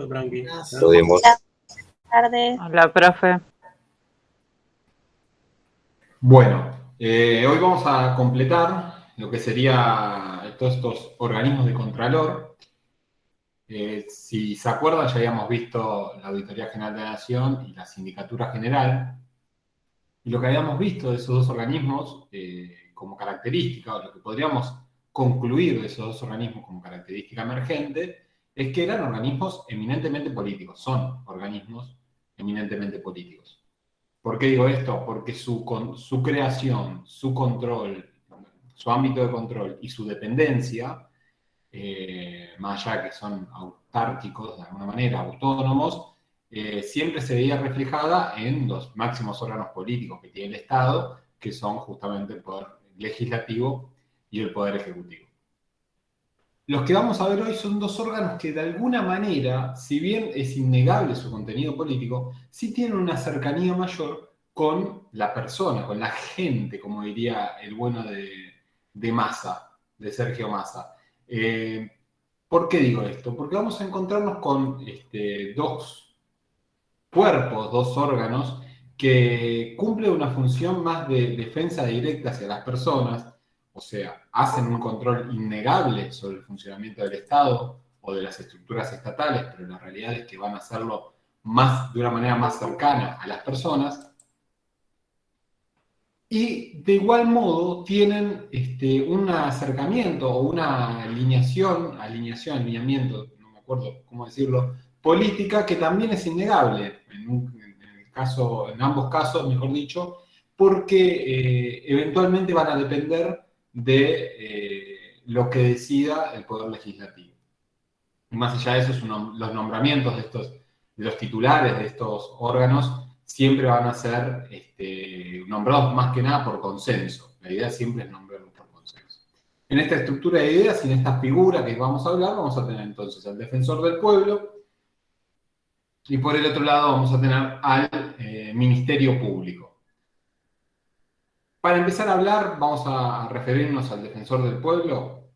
Tranqui. Todo bien, vos. Buenas tardes. Hola, profe. Bueno, hoy vamos a completar lo que sería todos estos organismos de Contralor. Si se acuerdan, ya habíamos visto la Auditoría General de la Nación y la Sindicatura General. Y lo que habíamos visto de esos dos organismos como característica, o lo que podríamos concluir de esos dos organismos como característica emergente, es que eran organismos eminentemente políticos, son organismos eminentemente políticos. ¿Por qué digo esto? Porque su creación, su control, su ámbito de control y su dependencia, más allá de que son autárquicos de alguna manera, autónomos, siempre se veía reflejada en los máximos órganos políticos que tiene el Estado, que son justamente el poder legislativo y el poder ejecutivo. Los que vamos a ver hoy son dos órganos que de alguna manera, si bien es innegable su contenido político, sí tienen una cercanía mayor con la persona, con la gente, como diría el bueno de Massa, de Sergio Massa. ¿Por qué digo esto? Porque vamos a encontrarnos con dos cuerpos, dos órganos que cumplen una función más de defensa directa hacia las personas, o sea, hacen un control innegable sobre el funcionamiento del Estado o de las estructuras estatales, pero la realidad es que van a hacerlo de una manera más cercana a las personas. Y de igual modo tienen un acercamiento o una alineamiento, no me acuerdo cómo decirlo, política que también es innegable, en ambos casos, mejor dicho, porque eventualmente van a depender de lo que decida el Poder Legislativo. Y más allá de eso, los nombramientos de los titulares de estos órganos siempre van a ser nombrados más que nada por consenso. La idea siempre es nombrarlos por consenso. En esta estructura de ideas y en esta figura que vamos a hablar, vamos a tener entonces al defensor del pueblo y por el otro lado vamos a tener al Ministerio Público. Para empezar a hablar, vamos a referirnos al defensor del pueblo,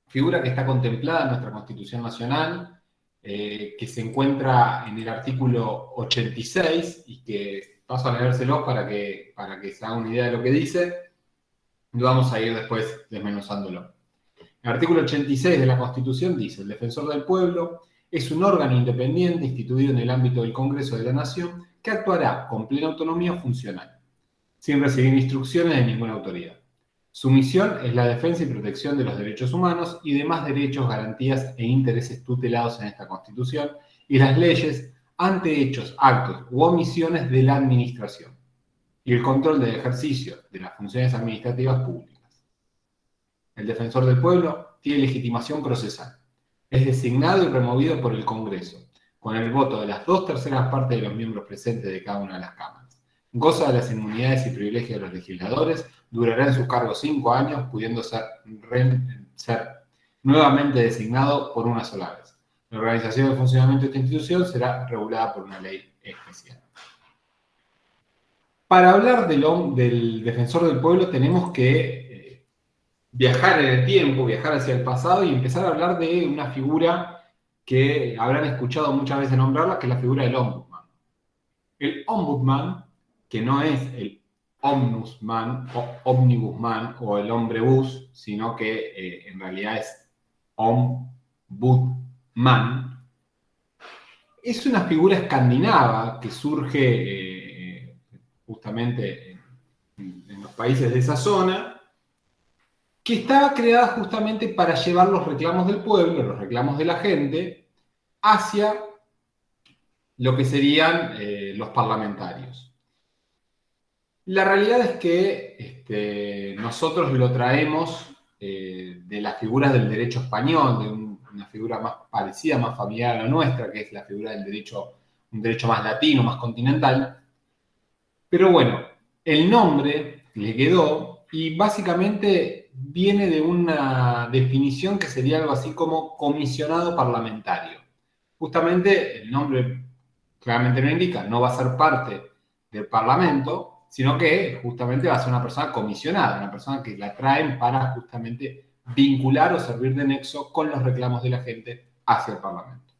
figura que está contemplada en nuestra Constitución Nacional, que se encuentra en el artículo 86 y que paso a leérselo para que se haga una idea de lo que dice y vamos a ir después desmenuzándolo. El artículo 86 de la Constitución dice: el defensor del pueblo es un órgano independiente instituido en el ámbito del Congreso de la Nación que actuará con plena autonomía funcional, sin recibir instrucciones de ninguna autoridad. Su misión es la defensa y protección de los derechos humanos y demás derechos, garantías e intereses tutelados en esta Constitución y las leyes ante hechos, actos u omisiones de la Administración y el control del ejercicio de las funciones administrativas públicas. El defensor del pueblo tiene legitimación procesal. Es designado y removido por el Congreso, con el voto de las 2/3 partes de los miembros presentes de cada una de las cámaras. Goza de las inmunidades y privilegios de los legisladores, durará en su cargo 5 años, pudiendo ser nuevamente designado por una sola vez. La organización y el funcionamiento de esta institución será regulada por una ley especial. Para hablar del defensor del pueblo tenemos que viajar en el tiempo, viajar hacia el pasado y empezar a hablar de una figura que habrán escuchado muchas veces nombrarla, que es la figura del ombudsman. El ombudsman, que no es el omnibusman o el hombre bus, sino que en realidad es ombudsman, es una figura escandinava que surge justamente en los países de esa zona, que está creada justamente para llevar los reclamos del pueblo, los reclamos de la gente, hacia lo que serían los parlamentarios. La realidad es que nosotros lo traemos de las figuras del derecho español, de una figura más parecida, más familiar a la nuestra, que es la figura del derecho, un derecho más latino, más continental. Pero bueno, el nombre le quedó y básicamente viene de una definición que sería algo así como comisionado parlamentario. Justamente el nombre claramente lo indica, no va a ser parte del Parlamento, sino que justamente va a ser una persona comisionada, una persona que la traen para justamente vincular o servir de nexo con los reclamos de la gente hacia el Parlamento.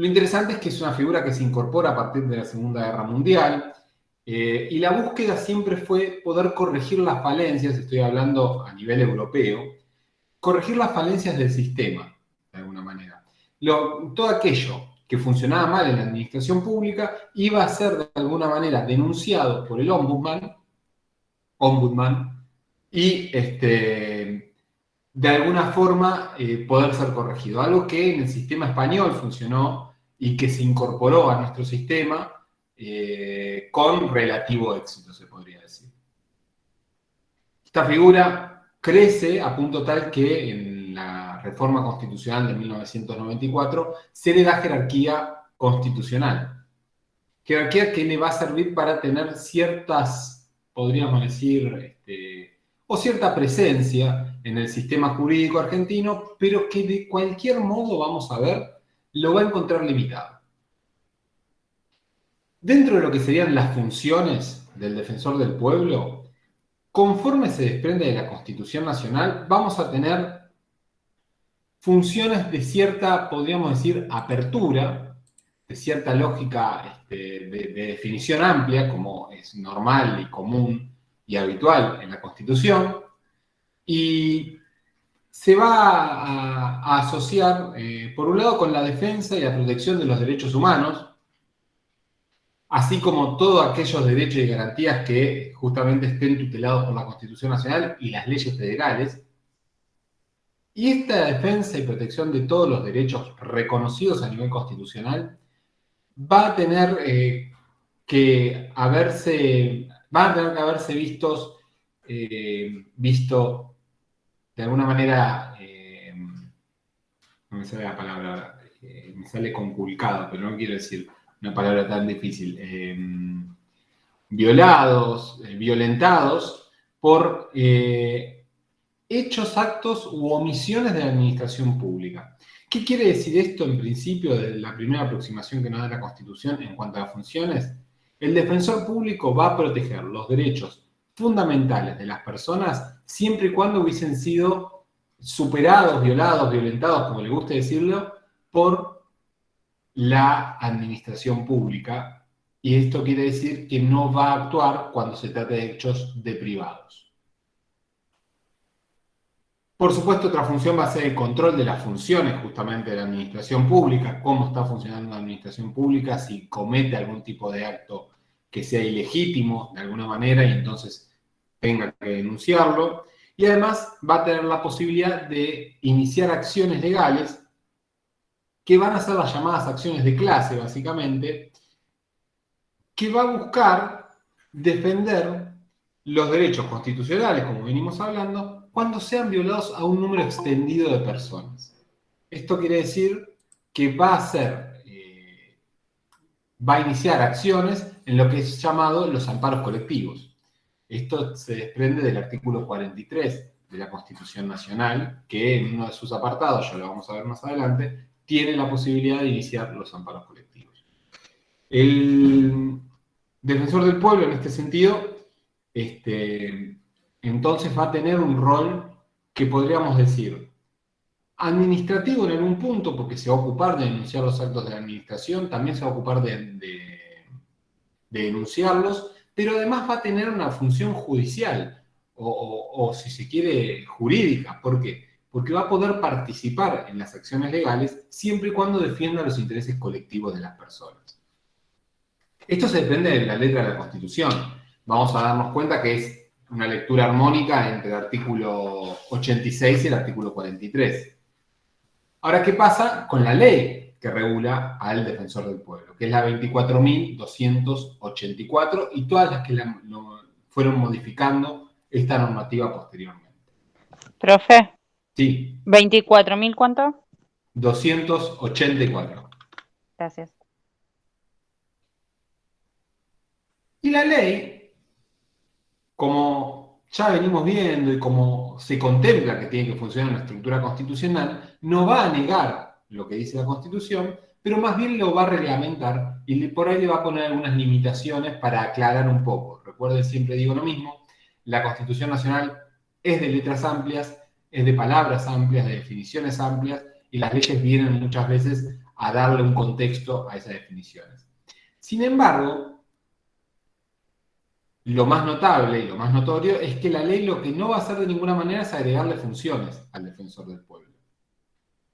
Lo interesante es que es una figura que se incorpora a partir de la Segunda Guerra Mundial, y la búsqueda siempre fue poder corregir las falencias, estoy hablando a nivel europeo, corregir las falencias del sistema, de alguna manera. Todo aquello que funcionaba mal en la administración pública iba a ser de alguna manera denunciado por el ombudsman y de alguna forma poder ser corregido. Algo que en el sistema español funcionó y que se incorporó a nuestro sistema con relativo éxito, se podría decir. Esta figura crece a punto tal que en la reforma constitucional de 1994 se le da jerarquía constitucional. Jerarquía que le va a servir para tener ciertas, podríamos decir, o cierta presencia en el sistema jurídico argentino, pero que de cualquier modo, vamos a ver, lo va a encontrar limitado. Dentro de lo que serían las funciones del defensor del pueblo, conforme se desprende de la Constitución Nacional, vamos a tener funciones de cierta, podríamos decir, apertura, de cierta lógica de definición amplia, como es normal y común y habitual en la Constitución, y se va a asociar, por un lado, con la defensa y la protección de los derechos humanos, así como todos aquellos derechos y garantías que justamente estén tutelados por la Constitución Nacional y las leyes federales. Y esta defensa y protección de todos los derechos reconocidos a nivel constitucional va a tener que haberse visto de alguna manera, no me sale la palabra, me sale conculcado, pero no quiero decir una palabra tan difícil, violentados por hechos, actos u omisiones de la administración pública. ¿Qué quiere decir esto en principio de la primera aproximación que nos da la Constitución en cuanto a las funciones? El defensor público va a proteger los derechos fundamentales de las personas siempre y cuando hubiesen sido superados, violados, violentados, como le guste decirlo, por la administración pública. Y esto quiere decir que no va a actuar cuando se trate de hechos de privados. Por supuesto, otra función va a ser el control de las funciones justamente de la administración pública, cómo está funcionando la administración pública, si comete algún tipo de acto que sea ilegítimo de alguna manera y entonces tenga que denunciarlo. Y además va a tener la posibilidad de iniciar acciones legales que van a ser las llamadas acciones de clase, básicamente, que va a buscar defender los derechos constitucionales, como venimos hablando, cuando sean violados a un número extendido de personas. Esto quiere decir que va a iniciar acciones en lo que es llamado los amparos colectivos. Esto se desprende del artículo 43 de la Constitución Nacional, que en uno de sus apartados, ya lo vamos a ver más adelante, tiene la posibilidad de iniciar los amparos colectivos. El defensor del pueblo, en este sentido, entonces va a tener un rol que podríamos decir administrativo en algún punto, porque se va a ocupar de denunciar los actos de la administración, también se va a ocupar de denunciarlos, pero además va a tener una función judicial, o si se quiere, jurídica. ¿Por qué? Porque va a poder participar en las acciones legales siempre y cuando defienda los intereses colectivos de las personas. Esto se depende de la letra de la Constitución. Vamos a darnos cuenta que es una lectura armónica entre el artículo 86 y el artículo 43. Ahora, ¿qué pasa con la ley que regula al defensor del pueblo? Que es la 24.284 y todas las que fueron modificando esta normativa posteriormente. Profe. Sí. ¿24.000 cuánto? 284. Gracias. Y la ley, como ya venimos viendo y como se contempla que tiene que funcionar en la estructura constitucional, no va a negar lo que dice la Constitución, pero más bien lo va a reglamentar y por ahí le va a poner algunas limitaciones para aclarar un poco. Recuerden, siempre digo lo mismo, la Constitución Nacional es de letras amplias, es de palabras amplias, de definiciones amplias, y las leyes vienen muchas veces a darle un contexto a esas definiciones. Sin embargo, lo más notable y lo más notorio es que la ley lo que no va a hacer de ninguna manera es agregarle funciones al defensor del pueblo.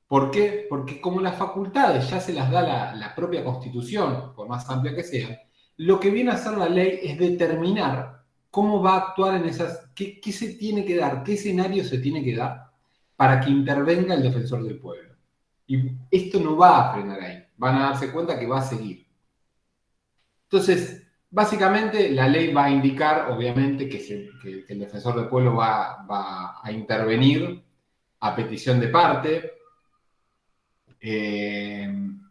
¿Por qué? Porque como las facultades ya se las da la propia Constitución, por más amplia que sea, lo que viene a hacer la ley es determinar cómo va a actuar en esas, qué se tiene que dar, qué escenario se tiene que dar para que intervenga el defensor del pueblo. Y esto no va a frenar ahí, van a darse cuenta que va a seguir. Entonces, básicamente la ley va a indicar, obviamente, que el defensor del pueblo va a intervenir a petición de parte,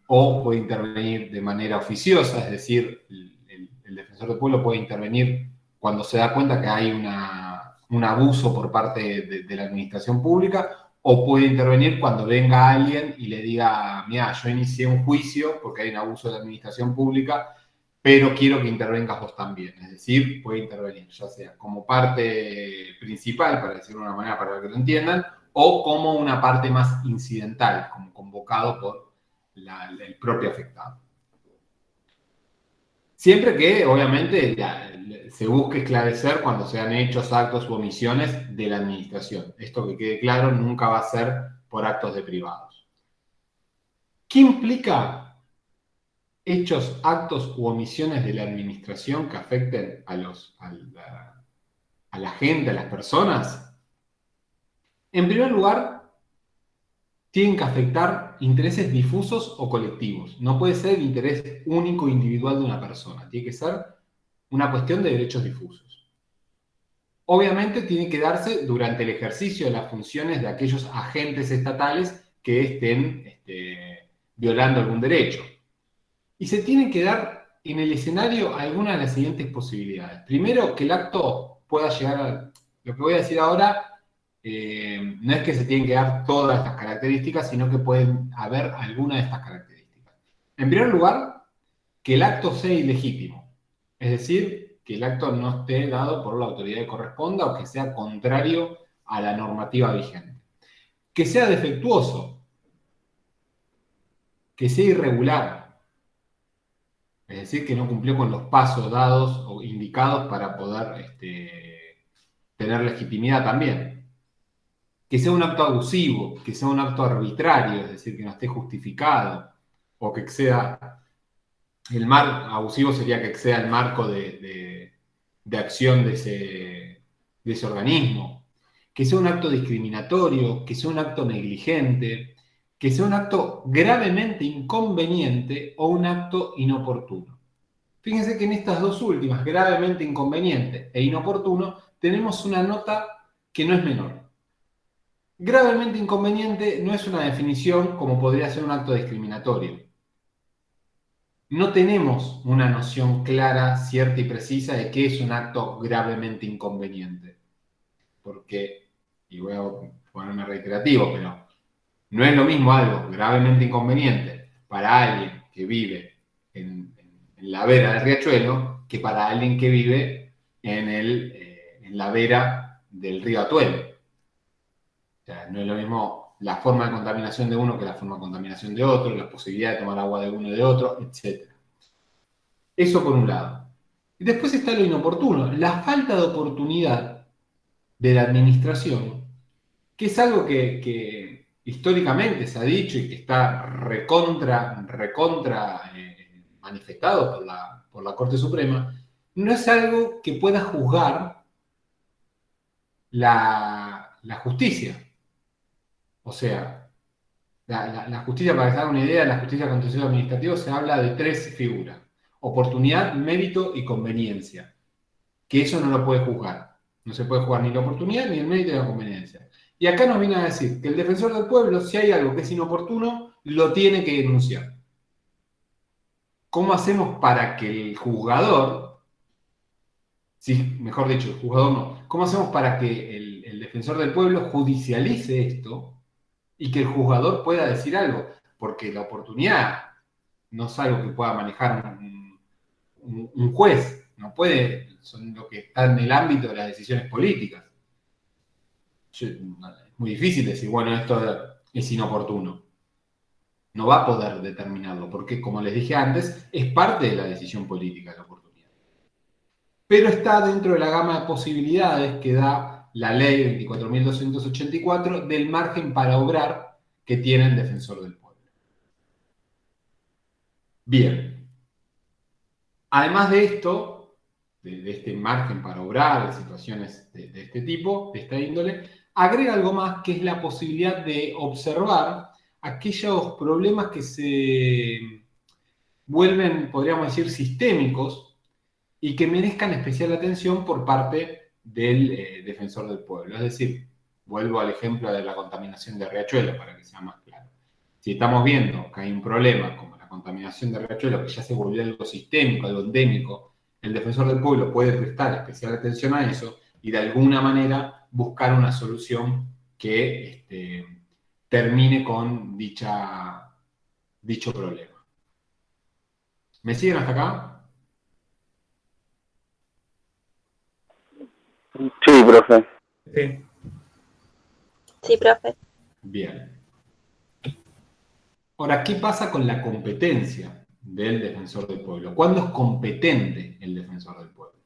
o puede intervenir de manera oficiosa, es decir, el defensor del pueblo puede intervenir cuando se da cuenta que hay un abuso por parte de la administración pública, o puede intervenir cuando venga alguien y le diga, mira, yo inicié un juicio porque hay un abuso de la administración pública, pero quiero que intervengas vos también. Es decir, puede intervenir, ya sea como parte principal, para decirlo de una manera para que lo entiendan, o como una parte más incidental, como convocado por el propio afectado. Siempre que, obviamente, se busque esclarecer cuando sean hechos, actos u omisiones de la administración. Esto que quede claro, nunca va a ser por actos de privados. ¿Qué implica hechos, actos u omisiones de la administración que afecten a la gente, a las personas? En primer lugar, tienen que afectar intereses difusos o colectivos. No puede ser el interés único e individual de una persona. Tiene que ser una cuestión de derechos difusos. Obviamente tiene que darse durante el ejercicio de las funciones de aquellos agentes estatales que estén violando algún derecho. Y se tiene que dar en el escenario alguna de las siguientes posibilidades. Primero, que el acto pueda llegar a... Lo que voy a decir ahora no es que se tienen que dar todas estas características, sino que pueden haber alguna de estas características. En primer lugar, que el acto sea ilegítimo. Es decir, que el acto no esté dado por la autoridad que corresponda o que sea contrario a la normativa vigente. Que sea defectuoso. Que sea irregular. Es decir, que no cumplió con los pasos dados o indicados para poder tener legitimidad también. Que sea un acto abusivo, que sea un acto arbitrario, es decir, que no esté justificado, o que exceda el marco, abusivo sería que exceda el marco de acción de ese organismo, que sea un acto discriminatorio, que sea un acto negligente, que sea un acto gravemente inconveniente o un acto inoportuno. Fíjense que en estas dos últimas, gravemente inconveniente e inoportuno, tenemos una nota que no es menor. Gravemente inconveniente no es una definición como podría ser un acto discriminatorio. No tenemos una noción clara, cierta y precisa de qué es un acto gravemente inconveniente. Porque, y voy a ponerme reiterativo, pero no es lo mismo algo gravemente inconveniente para alguien que vive en la vera del riachuelo que para alguien que vive en la vera del río Atuel. O sea, no es lo mismo la forma de contaminación de uno que la forma de contaminación de otro, la posibilidad de tomar agua de uno y de otro, etc. Eso por un lado. Y después está lo inoportuno, la falta de oportunidad de la administración, que es algo que históricamente se ha dicho y que está recontra manifestado por la Corte Suprema, no es algo que pueda juzgar la justicia. O sea, la justicia, para que se haga una idea, la justicia contencioso administrativo se habla de tres figuras: oportunidad, mérito y conveniencia. Que eso no lo puede juzgar. No se puede juzgar ni la oportunidad, ni el mérito, ni la conveniencia. Y acá nos viene a decir que el defensor del pueblo, si hay algo que es inoportuno, lo tiene que denunciar. ¿Cómo hacemos para que el juzgador, sí, mejor dicho, el juzgador no, cómo hacemos para que el defensor del pueblo judicialice esto y que el juzgador pueda decir algo? Porque la oportunidad no es algo que pueda manejar un juez, no puede, son lo que está en el ámbito de las decisiones políticas. Es muy difícil decir, bueno, esto es inoportuno. no va a poder determinarlo, porque como les dije antes, es parte de la decisión política de la oportunidad. Pero está dentro de la gama de posibilidades que da la ley 24.284 del margen para obrar que tiene el defensor del pueblo. Bien. Además de esto, de este margen para obrar, de situaciones de este tipo, de esta índole, agrega algo más que es la posibilidad de observar aquellos problemas que se vuelven, podríamos decir, sistémicos y que merezcan especial atención por parte del defensor del pueblo. Es decir, vuelvo al ejemplo de la contaminación de riachuelos para que sea más claro. Si estamos viendo que hay un problema como la contaminación de riachuelos que ya se volvió algo sistémico, algo endémico, el defensor del pueblo puede prestar especial atención a eso y de alguna manera buscar una solución que termine con dicho problema. ¿Me siguen hasta acá? Sí, profe. Sí. Sí, profe. Bien. Ahora, ¿qué pasa con la competencia del defensor del pueblo? ¿Cuándo es competente el defensor del pueblo?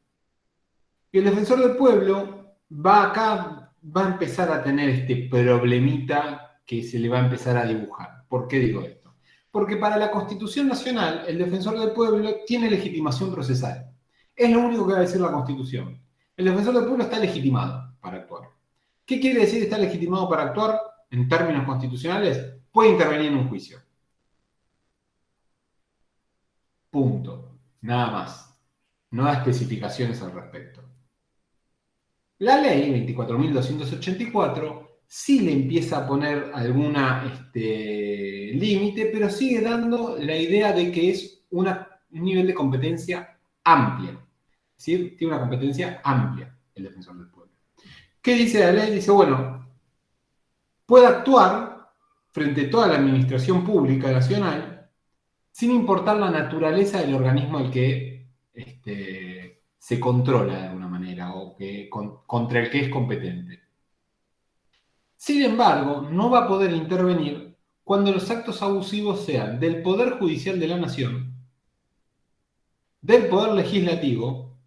Y el defensor del pueblo va a empezar a tener este problemita que se le va a empezar a dibujar. ¿Por qué digo esto? Porque para la Constitución Nacional, el defensor del pueblo tiene legitimación procesal. Es lo único que va a decir la Constitución. El defensor del pueblo está legitimado para actuar. ¿Qué quiere decir está legitimado para actuar en términos constitucionales? Puede intervenir en un juicio. Punto. Nada más. No da especificaciones al respecto. La ley 24.284 sí le empieza a poner alguna límite, pero sigue dando la idea de que es un nivel de competencia amplia. Es decir, tiene una competencia amplia el defensor del pueblo. ¿Qué dice la ley? Dice, bueno, puede actuar frente a toda la administración pública nacional sin importar la naturaleza del organismo al que se controla de alguna manera o contra el que es competente. Sin embargo, no va a poder intervenir cuando los actos abusivos sean del Poder Judicial de la Nación, del Poder Legislativo,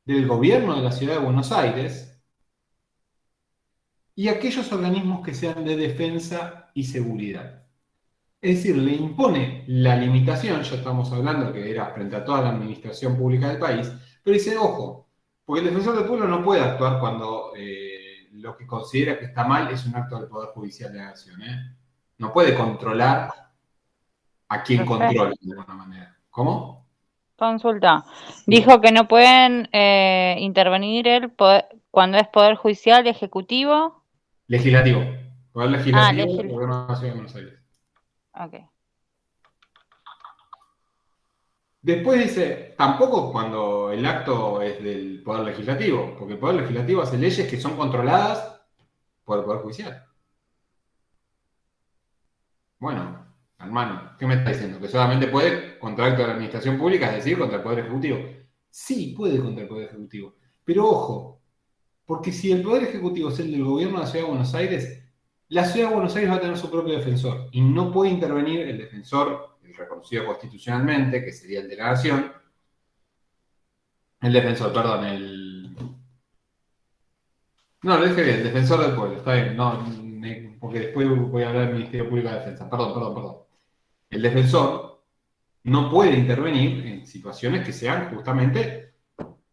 del Gobierno de la Ciudad de Buenos Aires y aquellos organismos que sean de defensa y seguridad. Es decir, le impone la limitación, ya estamos hablando que era frente a toda la administración pública del país, pero dice, ojo, porque el defensor del pueblo no puede actuar cuando lo que considera que está mal es un acto del Poder Judicial de la Nación. No puede controlar a quien controla de alguna manera. ¿Cómo? Consulta. Dijo que no pueden intervenir cuando es Poder Judicial, Ejecutivo. Legislativo. Poder Legislativo del Legislativo. Gobierno de la Ciudad de Buenos Aires. Ok. Después dice, tampoco cuando el acto es del Poder Legislativo, porque el Poder Legislativo hace leyes que son controladas por el Poder Judicial. Bueno, hermano, ¿qué me está diciendo? ¿Que solamente puede contra acto de la administración pública, es decir, contra el Poder Ejecutivo? Sí, puede contra el Poder Ejecutivo. Pero ojo, porque si el Poder Ejecutivo es el del Gobierno de la Ciudad de Buenos Aires, la Ciudad de Buenos Aires va a tener su propio defensor y no puede intervenir el defensor, el reconocido constitucionalmente, que sería el de la Nación, el defensor, perdón, No, lo dije bien, el defensor del pueblo, está bien, no, porque después voy a hablar del Ministerio Público de Defensa, perdón. El defensor no puede intervenir en situaciones que sean justamente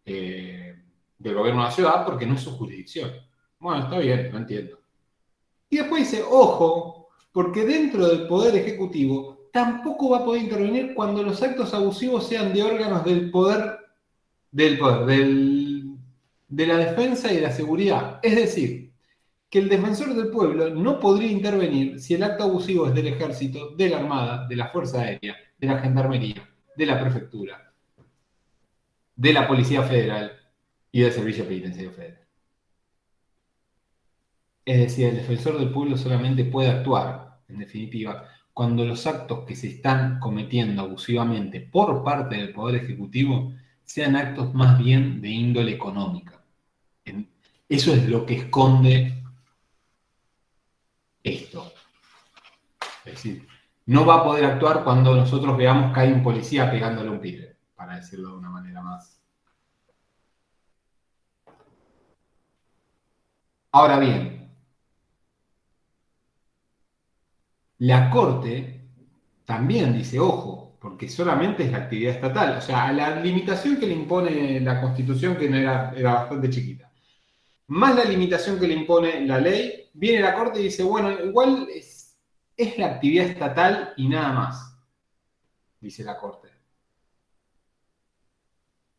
del gobierno de la ciudad porque no es su jurisdicción. Bueno, está bien, lo entiendo. Y después dice, ojo, porque dentro del Poder Ejecutivo tampoco va a poder intervenir cuando los actos abusivos sean de órganos de la defensa y de la seguridad. Es decir, que el defensor del pueblo no podría intervenir si el acto abusivo es del ejército, de la armada, de la fuerza aérea, de la gendarmería, de la prefectura, de la policía federal y del servicio penitenciario federal. Es decir, el defensor del pueblo solamente puede actuar, en definitiva, cuando los actos que se están cometiendo abusivamente por parte del Poder Ejecutivo sean actos más bien de índole económica. Eso es lo que esconde esto. Es decir, no va a poder actuar cuando nosotros veamos que hay un policía pegándole a un pibe, para decirlo de una manera más. Ahora bien, la Corte también dice, ojo, porque solamente es la actividad estatal, o sea, a la limitación que le impone la Constitución, que no era bastante chiquita, más la limitación que le impone la ley, viene la Corte y dice, bueno, igual es la actividad estatal y nada más, dice la Corte.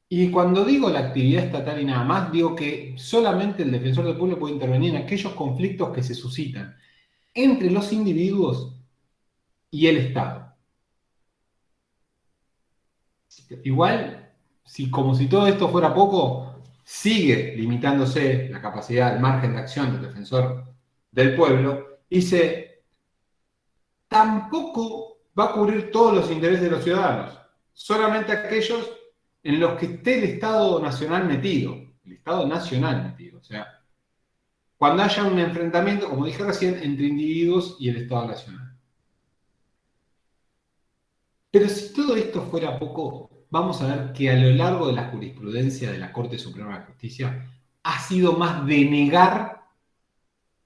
Y cuando digo la actividad estatal y nada más, digo que solamente el defensor del pueblo puede intervenir en aquellos conflictos que se suscitan entre los individuos y el Estado. Igual, como si todo esto fuera poco, sigue limitándose la capacidad, el margen de acción del defensor del pueblo, y dice, tampoco va a cubrir todos los intereses de los ciudadanos, solamente aquellos en los que esté el Estado nacional metido, o sea, cuando haya un enfrentamiento, como dije recién, entre individuos y el Estado nacional. Pero si todo esto fuera poco, vamos a ver que a lo largo de la jurisprudencia de la Corte Suprema de Justicia ha sido más denegar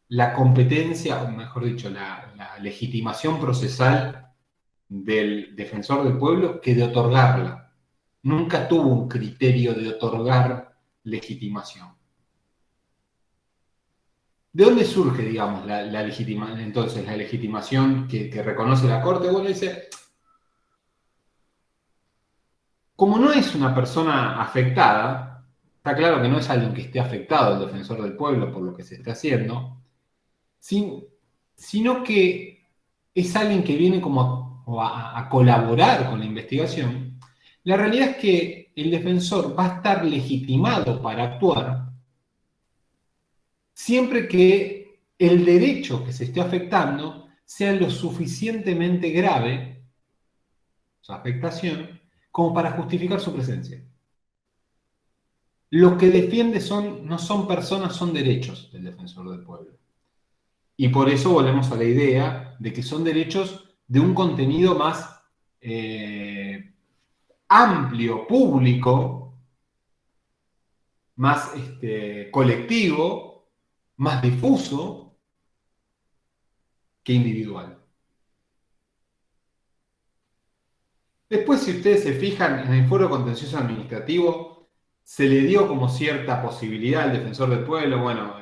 la competencia, o mejor dicho, la legitimación procesal del defensor del pueblo que de otorgarla. Nunca tuvo un criterio de otorgar legitimación. ¿De dónde surge, digamos, entonces la legitimación que reconoce la Corte? Bueno, dice, como no es una persona afectada, está claro que no es alguien que esté afectado, el defensor del pueblo, por lo que se está haciendo, sino que es alguien que viene como a colaborar con la investigación. La realidad es que el defensor va a estar legitimado para actuar siempre que el derecho que se esté afectando sea lo suficientemente grave, su afectación, como para justificar su presencia. Lo que defiende no son personas, son derechos del defensor del pueblo. Y por eso volvemos a la idea de que son derechos de un contenido más amplio, público, más colectivo, más difuso que individual. Después, si ustedes se fijan, en el Foro Contencioso Administrativo se le dio como cierta posibilidad al defensor del pueblo, bueno,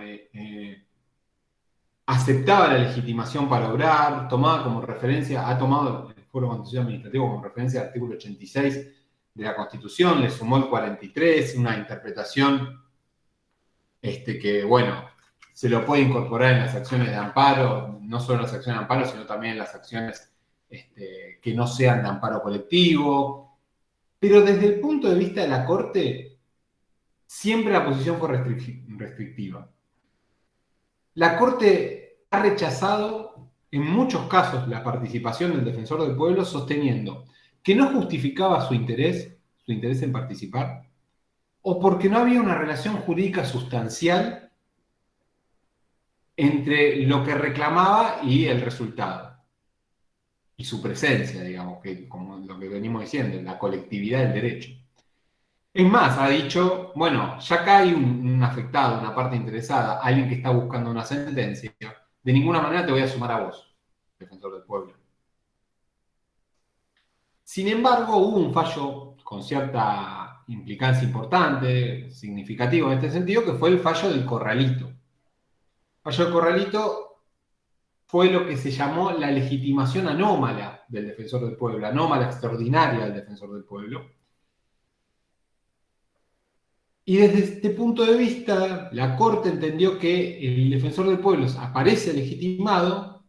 aceptaba la legitimación para obrar, tomaba como referencia, ha tomado el Foro Contencioso Administrativo como referencia el artículo 86 de la Constitución, le sumó el 43, una interpretación que, bueno, se lo puede incorporar en las acciones de amparo, no solo en las acciones de amparo, sino también en las acciones que no sean de amparo colectivo. Pero desde el punto de vista de la Corte, siempre la posición fue restrictiva. La Corte ha rechazado en muchos casos la participación del defensor del pueblo, sosteniendo que no justificaba su interés en participar, o porque no había una relación jurídica sustancial entre lo que reclamaba y el resultado. Y su presencia, digamos, que como lo que venimos diciendo, la colectividad del derecho. Es más, ha dicho, bueno, ya acá hay un afectado, una parte interesada, alguien que está buscando una sentencia, de ninguna manera te voy a sumar a vos, defensor del pueblo. Sin embargo, hubo un fallo con cierta implicancia importante, significativo en este sentido, que fue el fallo del Corralito. El fallo del Corralito fue lo que se llamó la legitimación anómala del defensor del pueblo, anómala extraordinaria del defensor del pueblo. Y desde este punto de vista, la Corte entendió que el defensor del pueblo aparece legitimado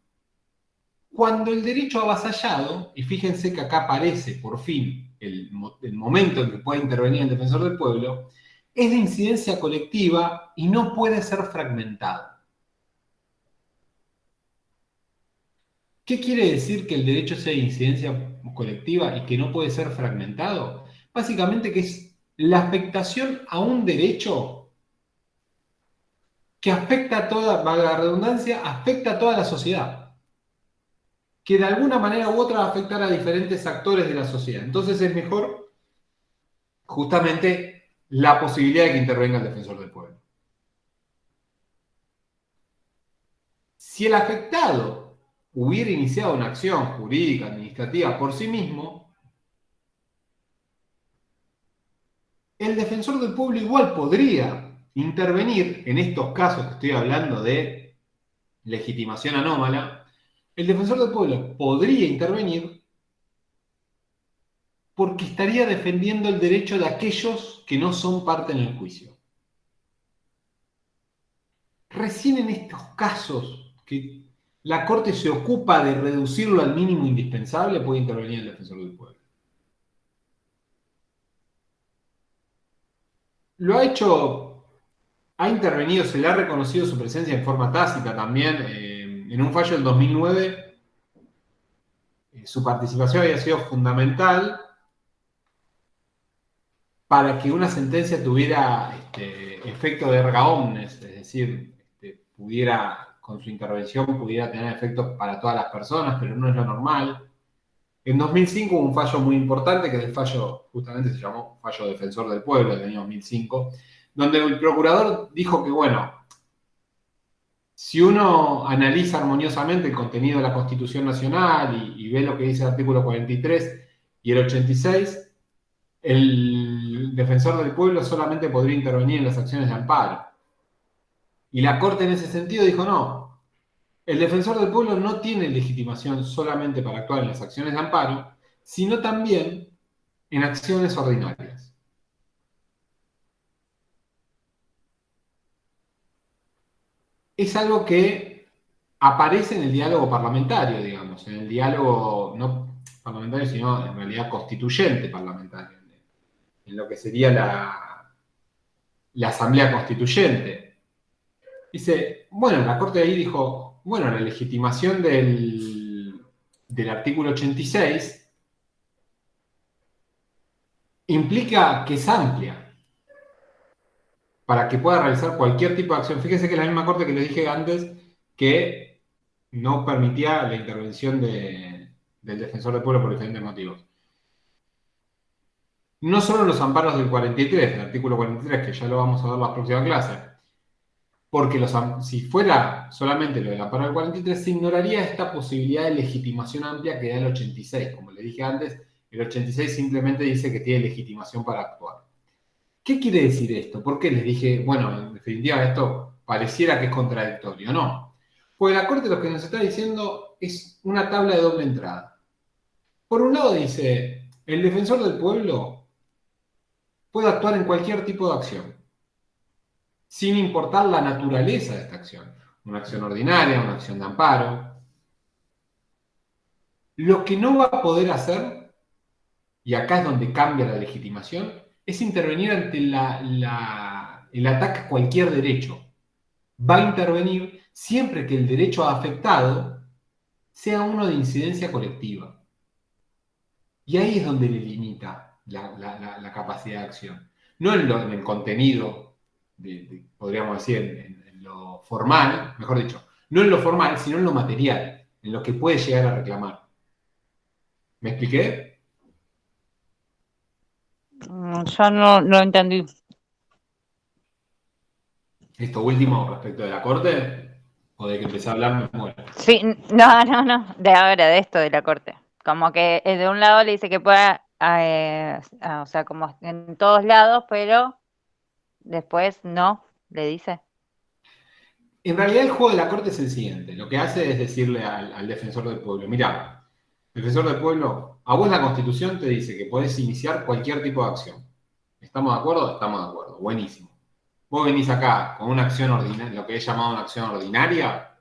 cuando el derecho avasallado, y fíjense que acá aparece por fin el momento en que puede intervenir el defensor del pueblo, es de incidencia colectiva y no puede ser fragmentado. ¿Qué quiere decir que el derecho sea de incidencia colectiva y que no puede ser fragmentado? Básicamente que es la afectación a un derecho que afecta a toda, valga la redundancia, afecta a toda la sociedad. que de alguna manera u otra va a afectar a diferentes actores de la sociedad. Entonces es mejor justamente la posibilidad de que intervenga el defensor del pueblo. Si el afectado hubiera iniciado una acción jurídica, administrativa por sí mismo, el defensor del pueblo igual podría intervenir en estos casos que estoy hablando de legitimación anómala. El defensor del pueblo podría intervenir porque estaría defendiendo el derecho de aquellos que no son parte en el juicio. Recién en estos casos que la Corte se ocupa de reducirlo al mínimo indispensable, puede intervenir el defensor del pueblo. Lo ha hecho, ha intervenido, se le ha reconocido su presencia en forma tácita también. En un fallo del 2009, su participación había sido fundamental para que una sentencia tuviera efecto de erga omnes, es decir, pudiera, con su intervención, pudiera tener efectos para todas las personas, pero no es lo normal. En 2005 hubo un fallo muy importante, que es el fallo, justamente se llamó Fallo Defensor del Pueblo, del año 2005, donde el procurador dijo que, bueno, si uno analiza armoniosamente el contenido de la Constitución Nacional y ve lo que dice el artículo 43 y el 86, el defensor del pueblo solamente podría intervenir en las acciones de amparo. Y la Corte en ese sentido dijo, no, el defensor del pueblo no tiene legitimación solamente para actuar en las acciones de amparo, sino también en acciones ordinarias. Es algo que aparece en el diálogo parlamentario, digamos, en el diálogo no parlamentario, sino en realidad constituyente parlamentario, en lo que sería la Asamblea Constituyente. Dice, bueno, la Corte ahí dijo, bueno, la legitimación del artículo 86 implica que es amplia para que pueda realizar cualquier tipo de acción. Fíjese que es la misma Corte que les dije antes que no permitía la intervención del defensor del pueblo por diferentes motivos. No solo los amparos del 43, del artículo 43, que ya lo vamos a ver en la próxima clase, porque si fuera solamente lo del amparo del 43, se ignoraría esta posibilidad de legitimación amplia que da el 86. Como les dije antes, el 86 simplemente dice que tiene legitimación para actuar. ¿Qué quiere decir esto? ¿Por qué les dije, bueno, en definitiva esto pareciera que es contradictorio? No. Pues la Corte lo que nos está diciendo es una tabla de doble entrada. Por un lado dice, el defensor del pueblo puede actuar en cualquier tipo de acción, sin importar la naturaleza de esta acción. Una acción ordinaria, una acción de amparo. Lo que no va a poder hacer, y acá es donde cambia la legitimación, es intervenir ante el ataque a cualquier derecho. Va a intervenir siempre que el derecho afectado sea uno de incidencia colectiva. Y ahí es donde le limita la capacidad de acción. No en el contenido, podríamos decir, en lo formal, mejor dicho, no en lo formal, sino en lo material, en lo que puede llegar a reclamar. ¿Me expliqué? Yo no entendí. Esto último respecto de la Corte, o de que empecé a hablar, me muero. Sí, no, de ahora, de esto de la Corte. Como que de un lado le dice que pueda, o sea, como en todos lados, pero después no, le dice. En realidad el juego de la Corte es el siguiente. Lo que hace es decirle al defensor del pueblo, mira, defensor del pueblo, a vos la Constitución te dice que podés iniciar cualquier tipo de acción. ¿Estamos de acuerdo? Estamos de acuerdo. Buenísimo. Vos venís acá con una acción ordinaria, lo que he llamado una acción ordinaria,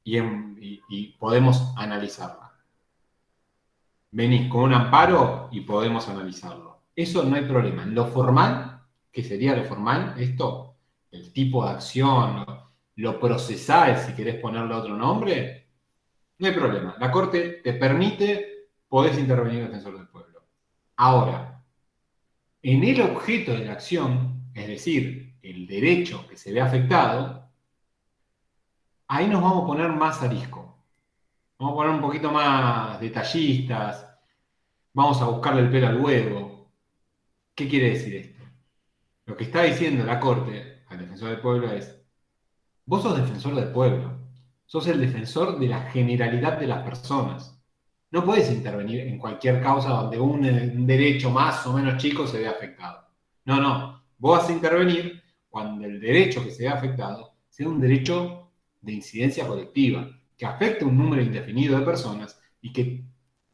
y podemos analizarla. Venís con un amparo y podemos analizarlo. Eso no hay problema. En lo formal, que sería lo formal, esto, el tipo de acción, lo procesal, si querés ponerle otro nombre, no hay problema. La Corte te permite, podés intervenir el defensor del pueblo. Ahora, en el objeto de la acción, es decir, el derecho que se ve afectado, ahí nos vamos a poner más arisco. Vamos a poner un poquito más detallistas. Vamos a buscarle el pelo al huevo. ¿Qué quiere decir esto? Lo que está diciendo la Corte al defensor del pueblo es: vos sos defensor del pueblo, sos el defensor de la generalidad de las personas. No podés intervenir en cualquier causa donde un derecho más o menos chico se vea afectado. No. Vos vas a intervenir cuando el derecho que se vea afectado sea un derecho de incidencia colectiva, que afecte un número indefinido de personas y que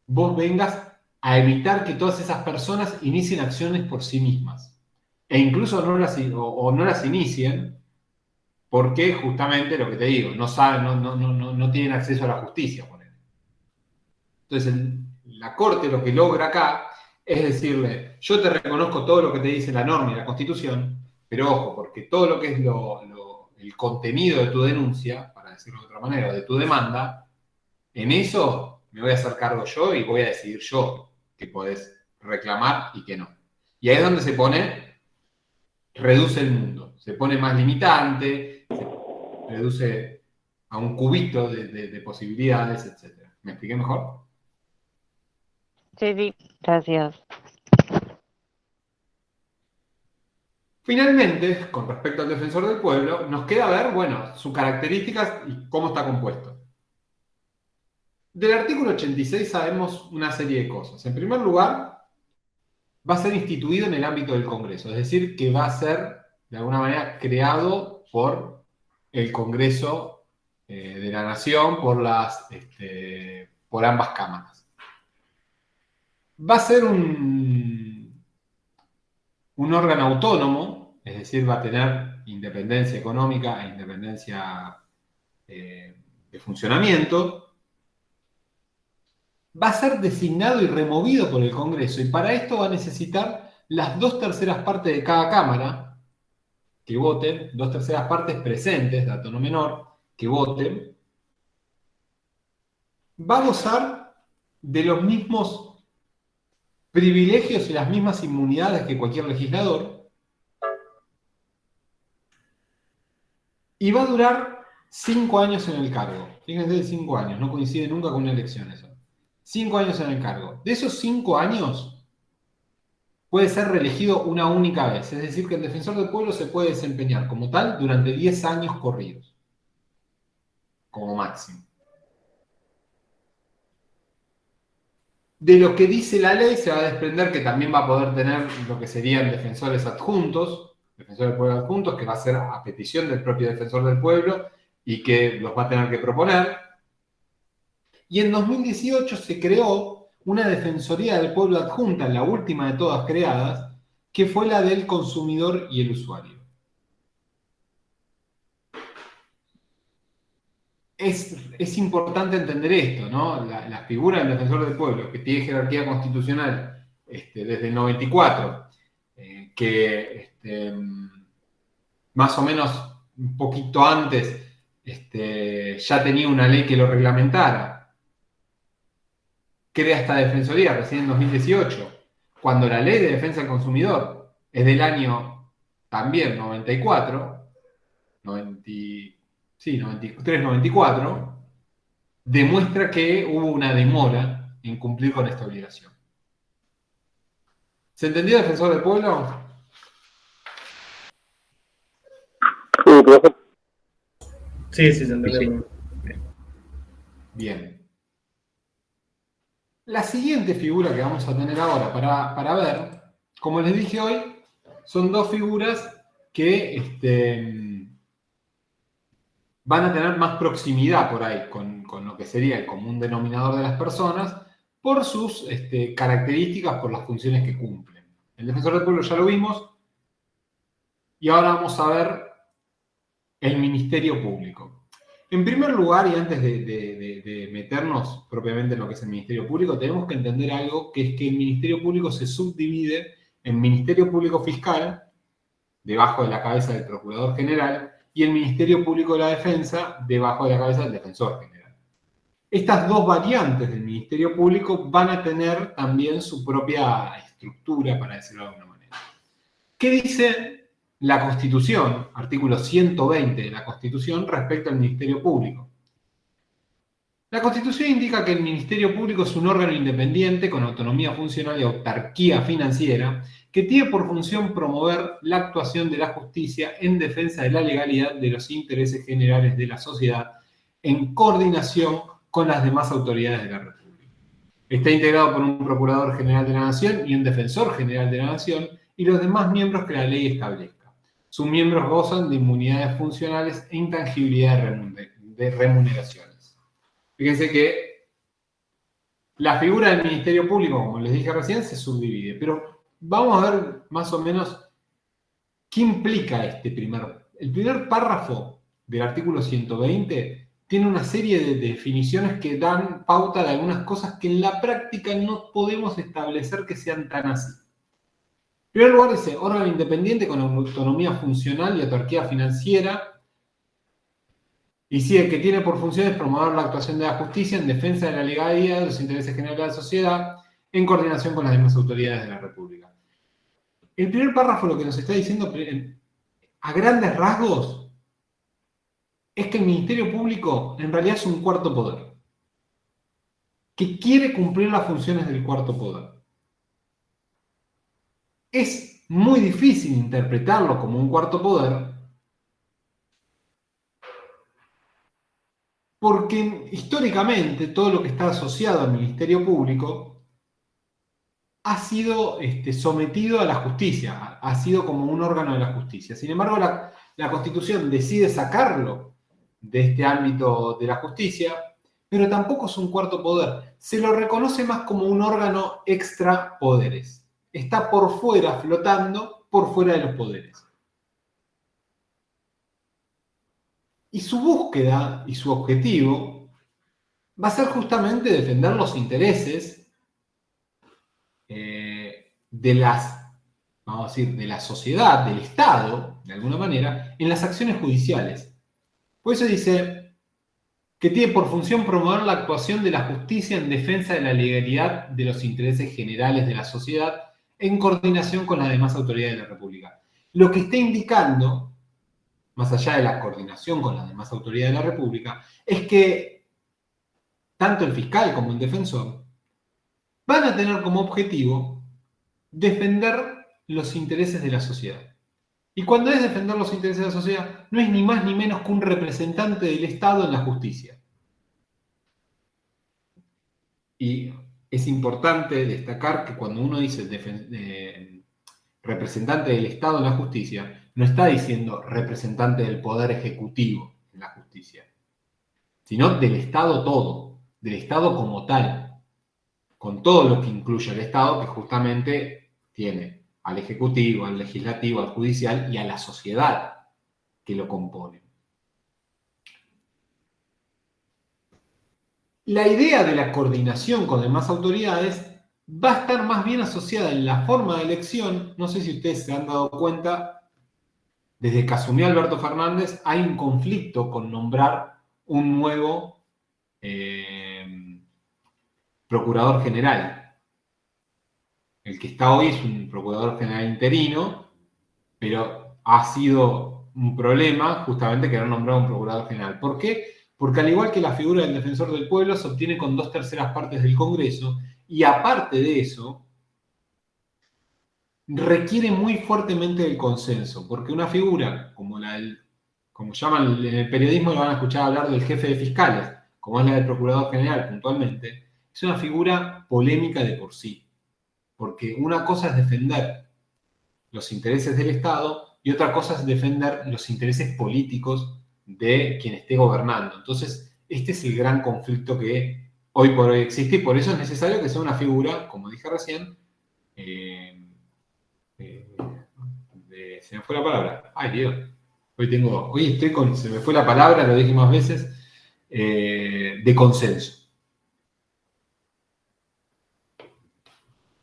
vos vengas a evitar que todas esas personas inicien acciones por sí mismas. E incluso no las inicien porque justamente lo que te digo, no saben, no tienen acceso a la justicia. Por ejemplo. Entonces, la Corte lo que logra acá es decirle: yo te reconozco todo lo que te dice la norma y la Constitución, pero ojo, porque todo lo que es el contenido de tu denuncia, para decirlo de otra manera, de tu demanda, en eso me voy a hacer cargo yo y voy a decidir yo qué podés reclamar y qué no. Y ahí es donde reduce el mundo, se pone más limitante, se reduce a un cubito de posibilidades, etc. ¿Me expliqué mejor? Sí, gracias. Finalmente, con respecto al defensor del pueblo, nos queda ver, bueno, sus características y cómo está compuesto. Del artículo 86 sabemos una serie de cosas. En primer lugar, va a ser instituido en el ámbito del Congreso, es decir, que va a ser, de alguna manera, creado por el Congreso de la Nación, por ambas cámaras. Va a ser un órgano autónomo, es decir, va a tener independencia económica e independencia de funcionamiento. Va a ser designado y removido por el Congreso, y para esto va a necesitar las 2/3 partes de cada cámara que voten, 2/3 partes presentes, dato no menor, que voten. Va a gozar de los mismos privilegios y las mismas inmunidades que cualquier legislador, y va a durar 5 años en el cargo. Fíjense, 5 años, no coincide nunca con una elección eso. 5 años en el cargo. De esos 5 años, puede ser reelegido una única vez. Es decir, que el defensor del pueblo se puede desempeñar como tal durante 10 años corridos, como máximo. De lo que dice la ley se va a desprender que también va a poder tener lo que serían defensores adjuntos, defensores del pueblo adjuntos, que va a ser a petición del propio defensor del pueblo y que los va a tener que proponer. Y en 2018 se creó una Defensoría del Pueblo adjunta, la última de todas creadas, que fue la del consumidor y el usuario. Es importante entender esto, ¿no? La figura del defensor del pueblo, que tiene jerarquía constitucional desde el 94, que más o menos un poquito antes ya tenía una ley que lo reglamentara. Crea esta defensoría recién en 2018, cuando la ley de defensa del consumidor es del año también 94, 93-94, demuestra que hubo una demora en cumplir con esta obligación. ¿Se entendió, defensor del pueblo? Sí, profe. Sí, se entendió. Bien. La siguiente figura que vamos a tener ahora para ver, como les dije hoy, son dos figuras que van a tener más proximidad por ahí con lo que sería el común denominador de las personas por sus características, por las funciones que cumplen. El defensor del pueblo ya lo vimos, y ahora vamos a ver el Ministerio Público. En primer lugar, y antes de meternos propiamente en lo que es el Ministerio Público, tenemos que entender algo, que es que el Ministerio Público se subdivide en Ministerio Público Fiscal, debajo de la cabeza del Procurador General, y el Ministerio Público de la Defensa, debajo de la cabeza del Defensor General. Estas dos variantes del Ministerio Público van a tener también su propia estructura, para decirlo de alguna manera. ¿Qué dice la Constitución, artículo 120 de la Constitución, respecto al Ministerio Público? La Constitución indica que el Ministerio Público es un órgano independiente con autonomía funcional y autarquía financiera que tiene por función promover la actuación de la justicia en defensa de la legalidad de los intereses generales de la sociedad en coordinación con las demás autoridades de la República. Está integrado por un Procurador General de la Nación y un Defensor General de la Nación y los demás miembros que la ley establezca. Sus miembros gozan de inmunidades funcionales e intangibilidad de remuneraciones. Fíjense que la figura del Ministerio Público, como les dije recién, se subdivide, pero vamos a ver más o menos qué implica el primer párrafo del artículo 120 tiene una serie de definiciones que dan pauta de algunas cosas que en la práctica no podemos establecer que sean tan así. En primer lugar dice, órgano independiente con autonomía funcional y autarquía financiera. Y sigue que tiene por funciones promover la actuación de la justicia en defensa de la legalidad de los intereses generales de la sociedad en coordinación con las demás autoridades de la República. El primer párrafo lo que nos está diciendo a grandes rasgos es que el Ministerio Público en realidad es un cuarto poder que quiere cumplir las funciones del cuarto poder. Es muy difícil interpretarlo como un cuarto poder porque históricamente todo lo que está asociado al Ministerio Público ha sido sometido a la justicia, ha sido como un órgano de la justicia. Sin embargo, la Constitución decide sacarlo de este ámbito de la justicia, pero tampoco es un cuarto poder. Se lo reconoce más como un órgano extra poderes. Está por fuera, flotando por fuera de los poderes. Y su búsqueda y su objetivo va a ser justamente defender los intereses de la sociedad, del Estado, de alguna manera, en las acciones judiciales. Por eso dice que tiene por función promover la actuación de la justicia en defensa de la legalidad de los intereses generales de la sociedad en coordinación con las demás autoridades de la República. Lo que está indicando, más allá de la coordinación con las demás autoridades de la República, es que tanto el fiscal como el defensor van a tener como objetivo defender los intereses de la sociedad. Y cuando es defender los intereses de la sociedad, no es ni más ni menos que un representante del Estado en la justicia. Y es importante destacar que cuando uno dice representante del Estado en la justicia, no está diciendo representante del Poder Ejecutivo en la justicia, sino del Estado todo, del Estado como tal, con todo lo que incluye el Estado, que justamente tiene al Ejecutivo, al Legislativo, al Judicial y a la sociedad que lo compone. La idea de la coordinación con demás autoridades va a estar más bien asociada en la forma de elección. No sé si ustedes se han dado cuenta, desde que asumió Alberto Fernández hay un conflicto con nombrar un nuevo procurador general. El que está hoy es un procurador general interino, pero ha sido un problema justamente querer nombrar un procurador general. ¿Por qué? Porque al igual que la figura del defensor del pueblo, se obtiene con 2/3 partes del Congreso, y aparte de eso, requiere muy fuertemente el consenso, porque una figura como como llaman en el periodismo, lo van a escuchar hablar del jefe de fiscales, como es la del procurador general puntualmente, es una figura polémica de por sí, porque una cosa es defender los intereses del Estado y otra cosa es defender los intereses políticos de quien esté gobernando. Entonces, este es el gran conflicto que hoy por hoy existe y por eso es necesario que sea una figura, como dije recién, se me fue la palabra. Ay, Dios. Hoy estoy se me fue la palabra, lo dije más veces, de consenso.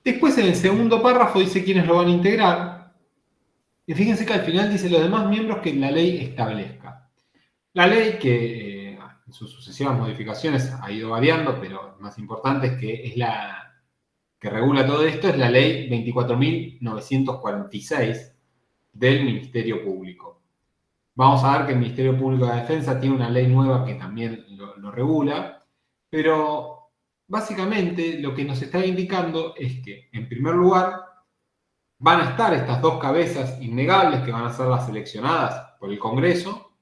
Después en el segundo párrafo dice quiénes lo van a integrar. Y fíjense que al final dice los demás miembros que la ley establezca. La ley que en sus sucesivas modificaciones ha ido variando, pero más importante es que es la que regula todo esto, es la ley 24.946 del Ministerio Público. Vamos a ver que el Ministerio Público de Defensa tiene una ley nueva que también lo regula, Pero básicamente lo que nos está indicando es que, en primer lugar, van a estar estas dos cabezas innegables que van a ser las seleccionadas por el Congreso,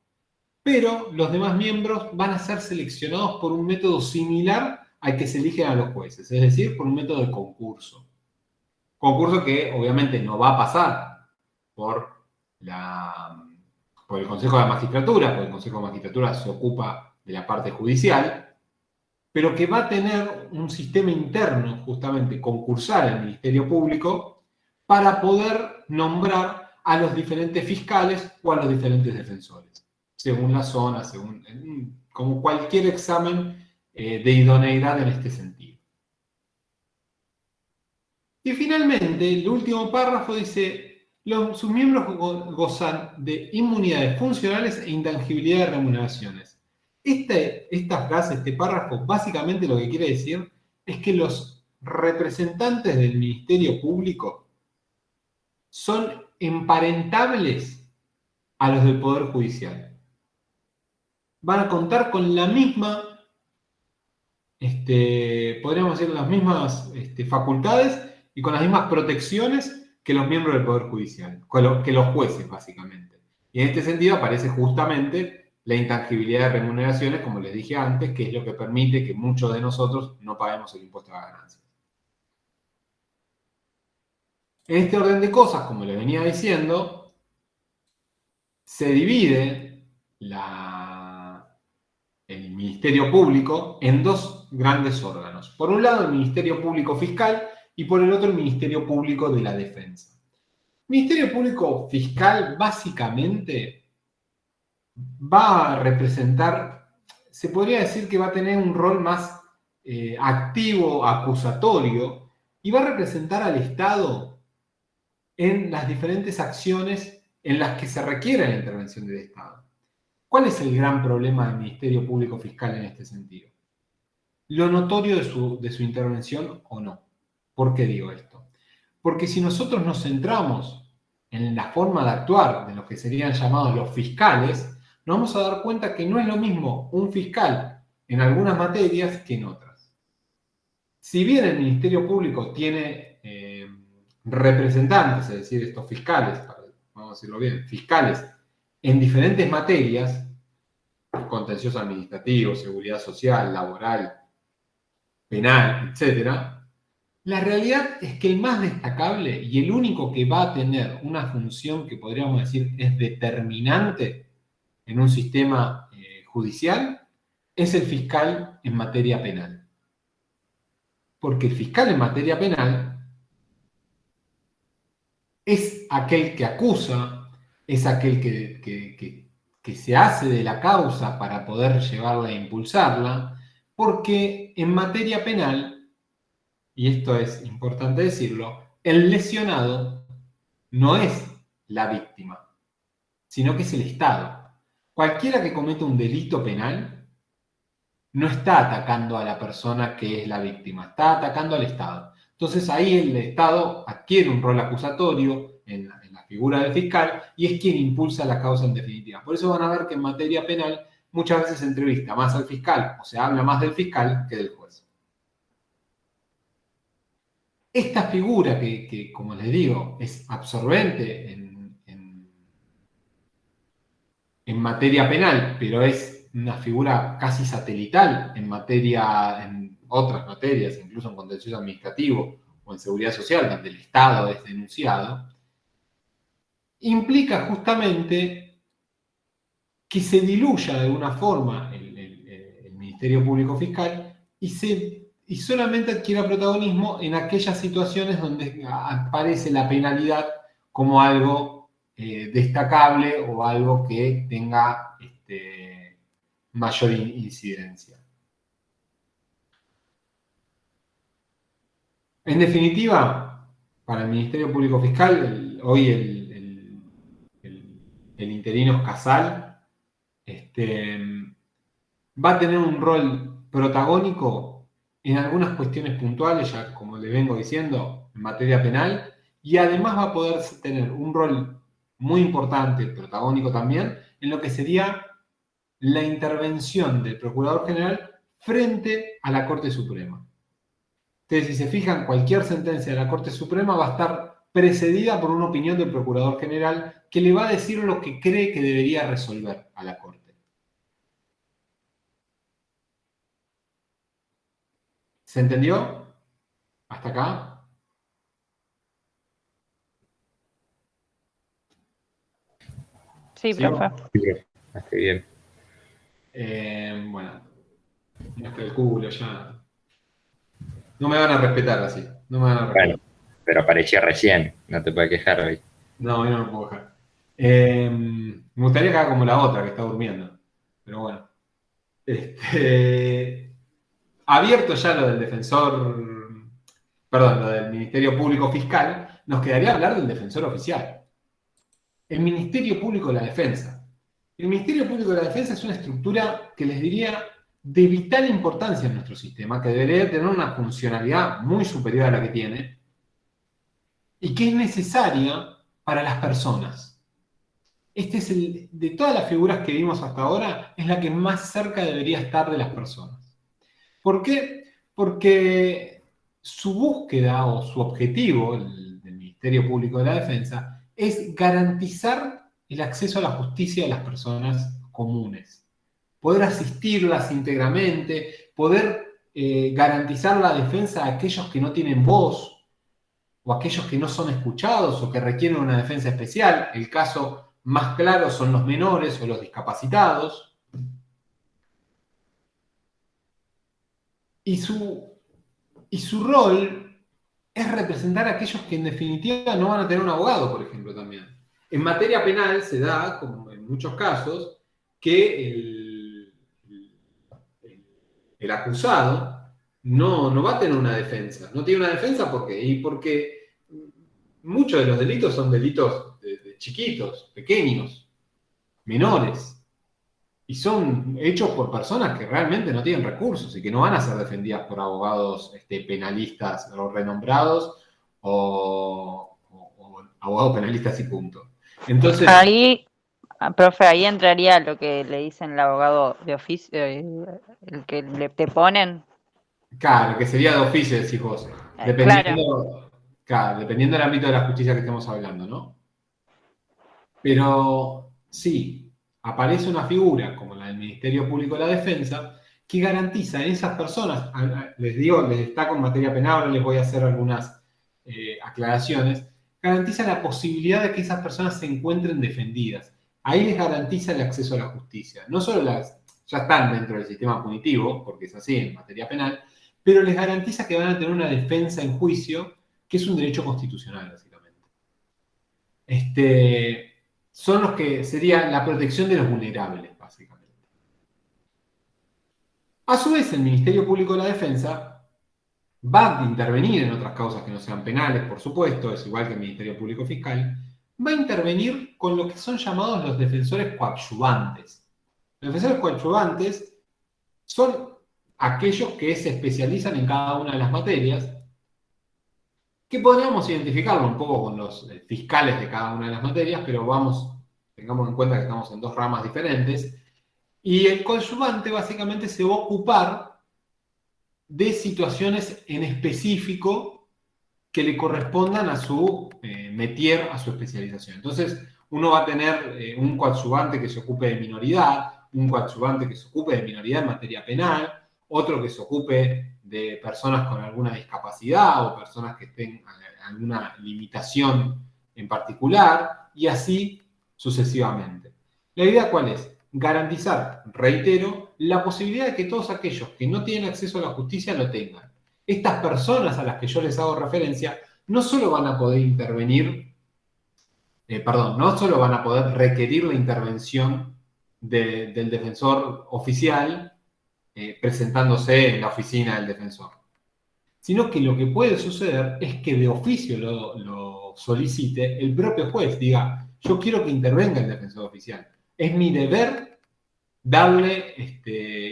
pero los demás miembros van a ser seleccionados por un método similar al que se eligen a los jueces, es decir, por un método de concurso. Concurso que obviamente no va a pasar por el Consejo de la Magistratura, porque el Consejo de la Magistratura se ocupa de la parte judicial, pero que va a tener un sistema interno, justamente concursal al Ministerio Público, para poder nombrar a los diferentes fiscales o a los diferentes defensores, según la zona, como cualquier examen de idoneidad en este sentido. Y finalmente, el último párrafo dice: sus miembros gozan de inmunidades funcionales e intangibilidad de remuneraciones. Esta frase, este párrafo, básicamente lo que quiere decir es que los representantes del Ministerio Público son emparentables a los del Poder Judicial. Van a contar con la misma, podríamos decir, las mismas facultades y con las mismas protecciones que los miembros del Poder Judicial, que los jueces, básicamente. Y en este sentido aparece justamente la intangibilidad de remuneraciones, como les dije antes, que es lo que permite que muchos de nosotros no paguemos el impuesto a la ganancia. En este orden de cosas, como les venía diciendo, se divide el Ministerio Público en dos grandes órganos. Por un lado, el Ministerio Público Fiscal y por el otro, el Ministerio Público de la Defensa. El Ministerio Público Fiscal básicamente va a representar, se podría decir que va a tener un rol más activo, acusatorio, y va a representar al Estado en las diferentes acciones en las que se requiere la intervención del Estado. ¿Cuál es el gran problema del Ministerio Público Fiscal en este sentido? Lo notorio de su intervención o no. ¿Por qué digo esto? Porque si nosotros nos centramos en la forma de actuar de los que serían llamados los fiscales, nos vamos a dar cuenta que no es lo mismo un fiscal en algunas materias que en otras. Si bien el Ministerio Público tiene representantes, es decir, estos fiscales, vamos a decirlo bien, fiscales en diferentes materias, contencioso administrativo, seguridad social, laboral, penal, etc., la realidad es que el más destacable y el único que va a tener una función que podríamos decir es determinante en un sistema judicial es el fiscal en materia penal. Porque el fiscal en materia penal es aquel que acusa, es aquel que se hace de la causa para poder llevarla e impulsarla, porque en materia penal, y esto es importante decirlo, el lesionado no es la víctima, sino que es el Estado. Cualquiera que cometa un delito penal no está atacando a la persona que es la víctima, está atacando al Estado. Entonces ahí el Estado adquiere un rol acusatorio en la figura del fiscal y es quien impulsa la causa en definitiva. Por eso van a ver que en materia penal muchas veces se entrevista más al fiscal o se habla más del fiscal que del juez. Esta figura que como les digo, es absorbente en materia penal, pero es una figura casi satelital en otras materias, incluso en contencioso administrativo o en seguridad social, donde el Estado es denunciado, implica justamente que se diluya de alguna forma el Ministerio Público Fiscal y solamente adquiera protagonismo en aquellas situaciones donde aparece la penalidad como algo destacable o algo que tenga mayor incidencia. En definitiva, para el Ministerio Público Fiscal, hoy el interino Casal va a tener un rol protagónico en algunas cuestiones puntuales, ya como le vengo diciendo, en materia penal, y además va a poder tener un rol muy importante, protagónico también, en lo que sería la intervención del Procurador General frente a la Corte Suprema. Entonces, si se fijan, cualquier sentencia de la Corte Suprema va a estar precedida por una opinión del Procurador General que le va a decir lo que cree que debería resolver a la Corte. ¿Se entendió? ¿Hasta acá? Sí, ¿Sigo? profe. Sí, profe. Está bien. Bueno, no calculo ya. No me van a respetar así. No me van a respetar. Bueno, pero apareció recién, no te puedes quejar hoy. No, yo no me puedo dejar. Me gustaría que haga como la otra que está durmiendo. Pero bueno. Abierto ya lo del defensor, perdón, lo del Ministerio Público Fiscal, nos quedaría hablar del defensor oficial. El Ministerio Público de la Defensa. El Ministerio Público de la Defensa es una estructura que les diría de vital importancia en nuestro sistema, que debería tener una funcionalidad muy superior a la que tiene y que es necesaria para las personas. Este es de todas las figuras que vimos hasta ahora, es la que más cerca debería estar de las personas. ¿Por qué? Porque su búsqueda o su objetivo, del Ministerio Público de la Defensa, es garantizar el acceso a la justicia de las personas comunes. Poder asistirlas íntegramente, poder garantizar la defensa de aquellos que no tienen voz, o aquellos que no son escuchados o que requieren una defensa especial. El caso más claro son los menores o los discapacitados. Y su rol es representar a aquellos que en definitiva no van a tener un abogado, por ejemplo, también. En materia penal se da, como en muchos casos, que el acusado no va a tener una defensa. No tiene una defensa porque muchos de los delitos son delitos de chiquitos, pequeños, menores. Y son hechos por personas que realmente no tienen recursos y que no van a ser defendidas por abogados penalistas o renombrados o abogados penalistas y punto. Entonces, Ahí, profe, ahí entraría lo que le dicen el abogado de oficio, el que te ponen. claro, que sería de oficio, decís vos. Dependiendo del ámbito de la justicia que estemos hablando, ¿no? Pero sí, aparece una figura como la del Ministerio Público de la Defensa que garantiza a esas personas, les destaco en materia penal, ahora les voy a hacer algunas aclaraciones, garantiza la posibilidad de que esas personas se encuentren defendidas. Ahí les garantiza el acceso a la justicia. No solo ya están dentro del sistema punitivo, porque es así en materia penal, pero les garantiza que van a tener una defensa en juicio, que es un derecho constitucional, básicamente. Son los que sería la protección de los vulnerables, básicamente. A su vez, el Ministerio Público de la Defensa va a intervenir en otras causas que no sean penales, por supuesto, es igual que el Ministerio Público Fiscal, va a intervenir con lo que son llamados los defensores coadyuvantes. Los defensores coadyuvantes son aquellos que se especializan en cada una de las materias, que podríamos identificarlo un poco con los fiscales de cada una de las materias, pero tengamos en cuenta que estamos en dos ramas diferentes, y el coadyuvante básicamente se va a ocupar de situaciones en específico que le correspondan a su métier, a su especialización. Entonces, uno va a tener un coadyuvante que se ocupe de minoridad, un coadyuvante que se ocupe de minoridad en materia penal, otro que se ocupe de personas con alguna discapacidad o personas que estén alguna limitación en particular, y así sucesivamente. ¿La idea cuál es? Garantizar, reitero, la posibilidad de que todos aquellos que no tienen acceso a la justicia lo tengan. Estas personas a las que yo les hago referencia no solo van a poder no solo van a poder requerir la intervención del defensor oficial presentándose en la oficina del defensor, sino que lo que puede suceder es que de oficio lo solicite el propio juez, diga, yo quiero que intervenga el defensor oficial. Es mi deber darle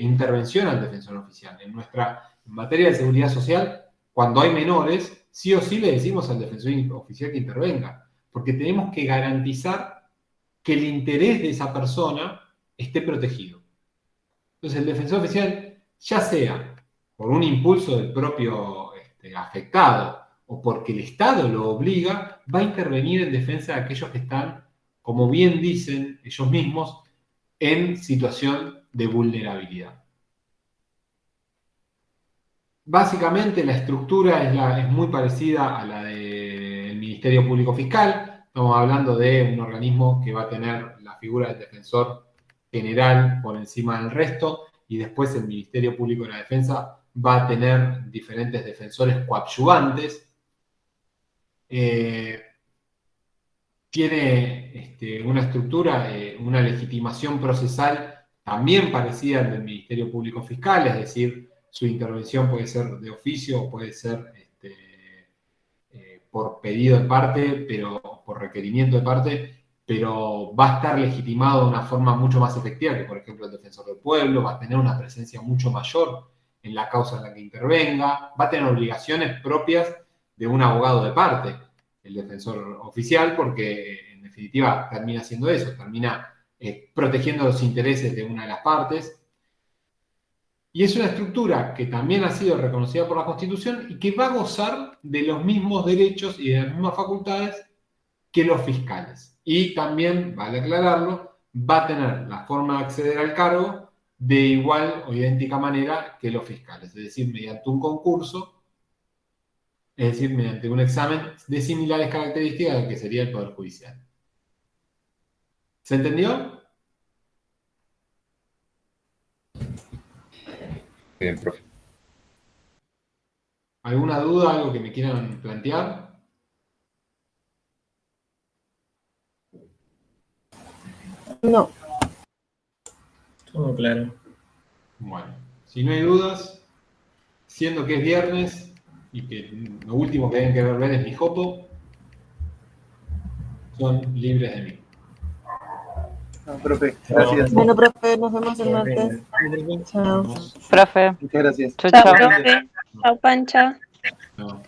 intervención al defensor oficial. En materia de seguridad social, cuando hay menores, sí o sí le decimos al defensor oficial que intervenga, porque tenemos que garantizar que el interés de esa persona esté protegido. Entonces el defensor oficial ya sea por un impulso del propio afectado o porque el Estado lo obliga, va a intervenir en defensa de aquellos que están, como bien dicen ellos mismos, en situación de vulnerabilidad. Básicamente la estructura es muy parecida a la del Ministerio Público Fiscal. Estamos hablando de un organismo que va a tener la figura del defensor general por encima del resto, y después el Ministerio Público de la Defensa va a tener diferentes defensores coadyuvantes. Tiene una estructura, una legitimación procesal también parecida al del Ministerio Público Fiscal, es decir, su intervención puede ser de oficio o puede ser por pedido de parte, pero por requerimiento de parte, pero va a estar legitimado de una forma mucho más efectiva que, por ejemplo, el defensor del pueblo, va a tener una presencia mucho mayor en la causa en la que intervenga, va a tener obligaciones propias de un abogado de parte, el defensor oficial, porque en definitiva termina haciendo eso, termina protegiendo los intereses de una de las partes. Y es una estructura que también ha sido reconocida por la Constitución y que va a gozar de los mismos derechos y de las mismas facultades que los fiscales. Y también, vale aclararlo, va a tener la forma de acceder al cargo de igual o idéntica manera que los fiscales, es decir, mediante un concurso, es decir, mediante un examen de similares características al que sería el Poder Judicial. ¿Se entendió? Bien, profe. ¿Alguna duda, algo que me quieran plantear? No. Todo claro. Bueno, si no hay dudas, siendo que es viernes y que lo último que deben querer ver es mi jopo, son libres de mí. No, profe, gracias. Bueno, profe, nos vemos el martes. Chao. Vamos. Profe, Muchas gracias. chau, Chao, chau. profe. Chao, Pancha. No.